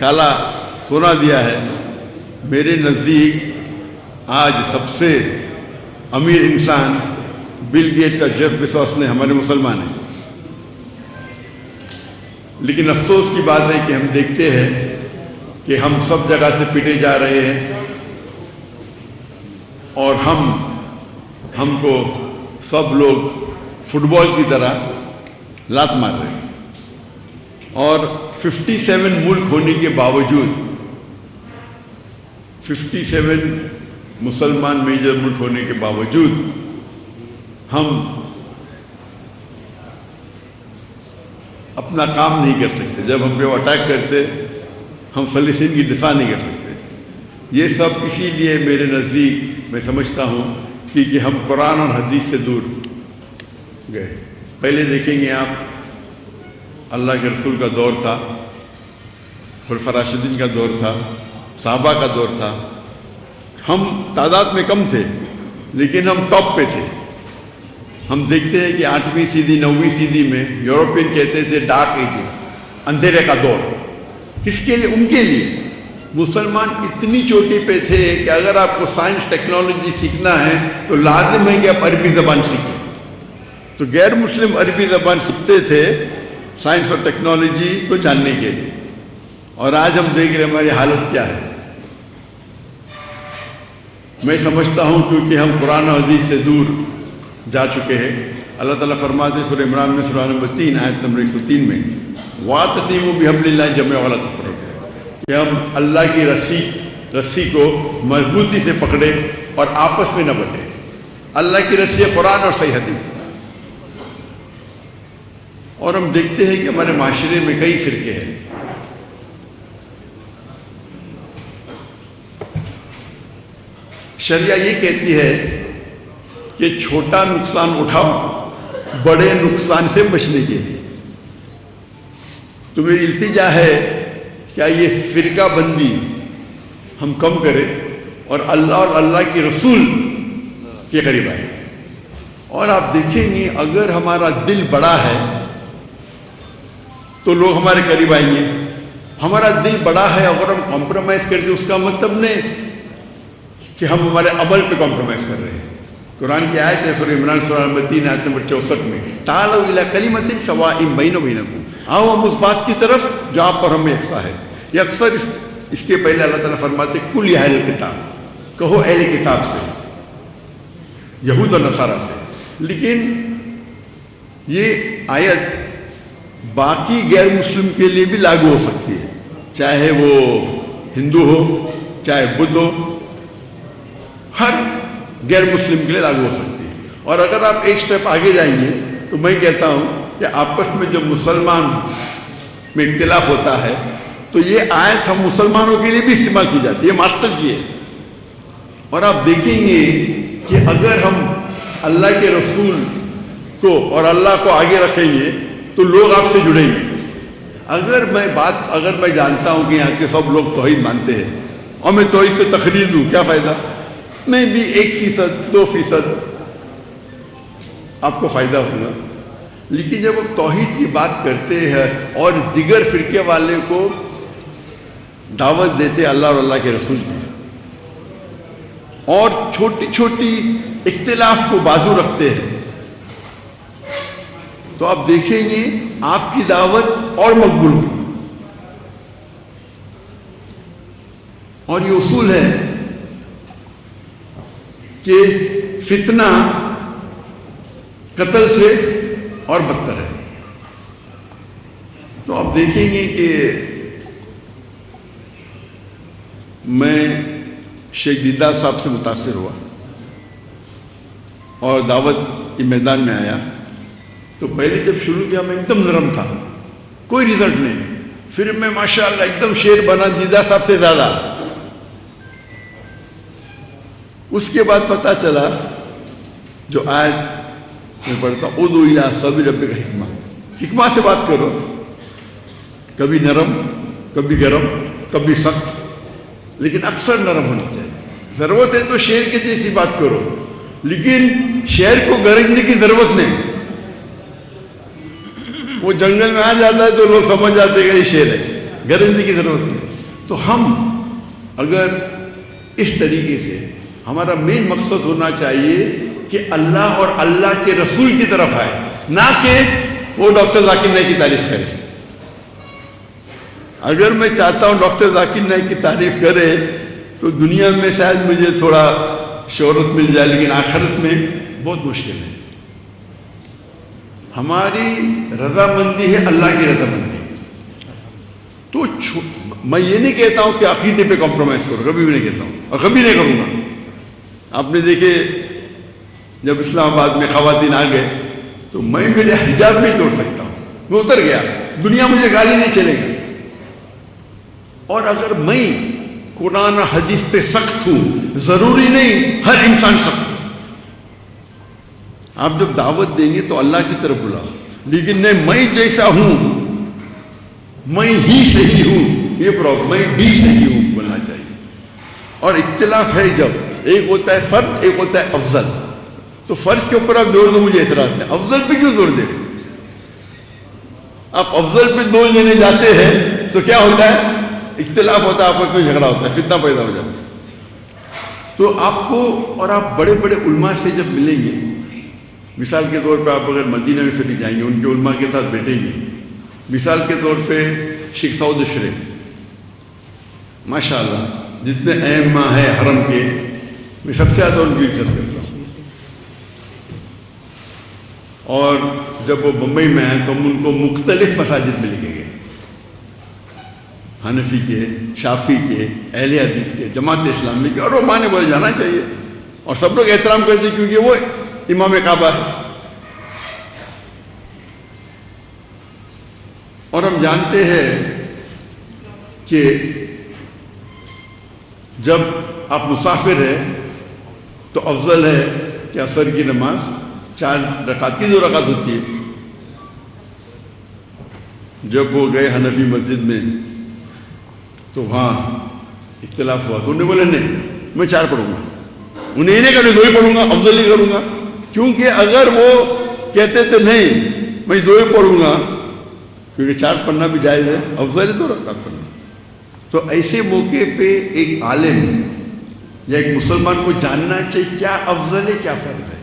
کالا سونا دیا ہے. میرے نزدیک آج سب سے امیر انسان بل گیٹس اور جیف بیزوس نے ہمارے مسلمان ہیں. لیکن افسوس کی بات ہے کہ ہم دیکھتے ہیں کہ ہم سب جگہ سے پیٹے جا رہے ہیں اور ہم کو سب لوگ فٹ بال کی طرح لات مار رہے ہیں. اور 57 ملک ہونے کے باوجود 57 مسلمان میجر ملک ہونے کے باوجود ہم اپنا کام نہیں کر سکتے. جب ہم پہ اٹیک کرتے ہم فلسطین کی دفاع نہیں کر سکتے. یہ سب اسی لیے میرے نزدیک میں سمجھتا ہوں کہ ہم قرآن اور حدیث سے دور گئے. پہلے دیکھیں گے آپ، اللہ کے رسول کا دور تھا، خلفاء راشدین کا دور تھا، صحابہ کا دور تھا. ہم تعداد میں کم تھے لیکن ہم ٹاپ پہ تھے. ہم دیکھتے ہیں کہ 8ویں صدی 9ویں صدی میں یورپین کہتے تھے ڈارک ایجز، اندھیرے کا دور. کس کے لیے؟ ان کے لیے. مسلمان اتنی چوٹی پہ تھے کہ اگر آپ کو سائنس ٹیکنالوجی سیکھنا ہے تو لازم ہے کہ آپ عربی زبان سیکھیں. تو غیر مسلم عربی زبان سیکھتے تھے سائنس اور ٹیکنالوجی کو جاننے کے لیے. اور آج ہم دیکھ رہے ہیں ہماری حالت کیا ہے. میں سمجھتا ہوں کیونکہ ہم قرآن و حدیث سے دور جا چکے ہیں. اللہ تعالیٰ فرماتے ہیں سورہ عمران میں سورہ نمبر 3 آیت نمبر 103 میں وَاعْتَصِمُوا بِحَبْلِ اللَّهِ جَمِيعًا وَلَا تَفَرَّقُوا، کہ ہم اللہ کی رسی کو مضبوطی سے پکڑے اور آپس میں نہ بٹے. اللہ کی رسی قرآن اور صحیح حدیث. اور ہم دیکھتے ہیں کہ ہمارے معاشرے میں کئی فرقے ہیں. شریعہ یہ کہتی ہے کہ چھوٹا نقصان اٹھاؤ بڑے نقصان سے بچنے کے لیے. تو میری التجا ہے کیا یہ فرقہ بندی ہم کم کریں اور اللہ کی رسول کے قریب آئے. اور آپ دیکھیں گے اگر ہمارا دل بڑا ہے تو لوگ ہمارے قریب آئیں گے. ہمارا دل بڑا ہے اگر ہم کمپرومائز کرتے اس کا مطلب نہیں کہ ہم ہمارے عمل پہ کمپرومائز کر رہے ہیں. قرآن کی آیت ہے سورہ عمران سورہ نمبر 3 آیت نمبر 64 میں تعالوا الی کلمۃ سواء بیننا وبینکم، آؤ ہم اس بات کی طرف جو آپ پر ہمیں یکساں ہے. یہ اکثر اس کے پہلے اللہ تعالیٰ فرماتے کل یا اہل کتاب، کہو اہل کتاب سے، یہود و نصارہ سے. لیکن یہ آیت باقی غیر مسلم کے لیے بھی لاگو ہو سکتی ہے، چاہے وہ ہندو ہو چاہے بدھ ہو، ہر غیر مسلم کے لیے لاگو ہو سکتی ہے. اور اگر آپ ایک سٹیپ آگے جائیں گے تو میں کہتا ہوں کہ آپس میں جب مسلمان میں اختلاف ہوتا ہے تو یہ آیت ہم مسلمانوں کے لیے بھی استعمال کی جاتی ہے. یہ ماسٹر کی ہے. اور آپ دیکھیں گے کہ اگر ہم اللہ کے رسول کو اور اللہ کو آگے رکھیں گے تو لوگ آپ سے جڑیں گے. اگر میں جانتا ہوں کہ یہاں کے سب لوگ توحید مانتے ہیں اور میں توحید پہ تقریر دوں، کیا فائدہ؟ میں بھی 1% 2% آپ کو فائدہ ہوگا. لیکن جب ہم توحید کی بات کرتے ہیں اور دیگر فرقے والے کو دعوت دیتے اللہ اور اللہ کے رسول کی اور چھوٹی چھوٹی اختلاف کو بازو رکھتے ہیں تو آپ دیکھیں گے آپ کی دعوت اور مقبول ہوگی. اور یہ اصول ہے کہ فتنہ قتل سے اور بدتر ہے. تو آپ دیکھیں گے کہ میں شیخ دیدار صاحب سے متاثر ہوا اور دعوت کے میدان میں آیا تو پہلے جب شروع کیا میں ایک دم نرم تھا، کوئی رزلٹ نہیں. پھر میں ماشاءاللہ ایک دم شیر بنا دیدار صاحب سے زیادہ. اس کے بعد پتہ چلا جو آیت میں پڑھتا ہوں ادعو الی سبیل ربک حکمہ، حکمہ سے بات کرو، کبھی نرم کبھی گرم کبھی سخت، لیکن اکثر نرم ہونا چاہیے. ضرورت ہے تو شیر کے جیسی بات کرو، لیکن شیر کو گرجنے کی ضرورت نہیں. وہ جنگل میں آ جاتا ہے تو لوگ سمجھ جاتے ہیں کہ یہ شیر ہے، گرجنے کی ضرورت نہیں. تو ہم اگر اس طریقے سے ہمارا مین مقصد ہونا چاہیے کہ اللہ اور اللہ کے رسول کی طرف آئے، نہ کہ وہ ڈاکٹر ذاکر نائک کی تعریف کرے. اگر میں چاہتا ہوں ڈاکٹر ذاکر نائک کی تعریف کرے تو دنیا میں شاید مجھے تھوڑا شہرت مل جائے، لیکن آخرت میں بہت مشکل ہے. ہماری رضامندی ہے اللہ کی رضامندی. تو میں یہ نہیں کہتا ہوں کہ عقیدے پہ کمپرومائز کرو، کبھی بھی نہیں کہتا ہوں اور کبھی نہیں کروں گا. آپ نے دیکھے جب اسلام آباد میں خواتین آ گئے تو میں میرے حجاب نہیں توڑ سکتا ہوں، میں اتر گیا، دنیا مجھے گالی نہیں چلے گی. اور اگر میں قرآن اور حدیث پہ سخت ہوں، ضروری نہیں ہر انسان سخت ہو. آپ جب دعوت دیں گے تو اللہ کی طرف بلاؤ، لیکن نہیں میں جیسا ہوں میں ہی صحیح ہوں، یہ پرابلم، میں بھی صحیح ہوں بولنا چاہیے. اور اختلاف ہے جب ایک ہوتا ہے فرد، ایک ہوتا ہے افضل. تو فرض کے اوپر آپ زور دو، مجھے اعتراض نہیں. افضل پہ کیوں زور دے رہے؟ آپ افضل پہ زور دینے جاتے ہیں تو کیا ہوتا ہے؟ اختلاف ہوتا ہے، آپس میں جھگڑا ہوتا ہے، فتنہ پیدا ہو جاتا ہے. تو آپ کو اور آپ بڑے بڑے علماء سے جب ملیں گے، مثال کے طور پہ آپ اگر مدینہ میں سے بھی جائیں گے، ان کے علماء کے ساتھ بیٹھیں گے. مثال کے طور پہ شیخ سعود اشرف، ماشاء اللہ جتنے ائمہ ہیں حرم کے، میں سب سے زیادہ ان کی عزت کرتا ہوں. اور جب وہ بمبئی میں ہیں تو ہم ان کو مختلف مساجد میں لے کے گئے، حنفی کے، شافی کے، اہل حدیث کے، جماعت اسلامی کے، اور وہ مانے بولے جانا چاہیے. اور سب لوگ احترام کرتے ہیں کیونکہ وہ امام کعبہ ہے. اور ہم جانتے ہیں کہ جب آپ مسافر ہیں تو افضل ہے کہ عصر کی نماز 4 رکعت کی 2 رکعت ہوتی ہے. جب وہ گئے حنفی مسجد میں تو وہاں اختلاف ہوا تو انہوں نے بولے نہیں میں 4 پڑھوں گا. انہیں نہیں کہا 2 ہی پڑھوں گا، افضل ہی کروں گا. کیونکہ اگر وہ کہتے تھے نہیں میں 2 ہی پڑھوں گا، کیونکہ 4 پڑھنا بھی جائز ہے، افضل ہے 2 رکعت پڑھنا. تو ایسے موقع پہ ایک عالم یا ایک مسلمان کو جاننا چاہیے کیا افضل ہے کیا فرض ہے.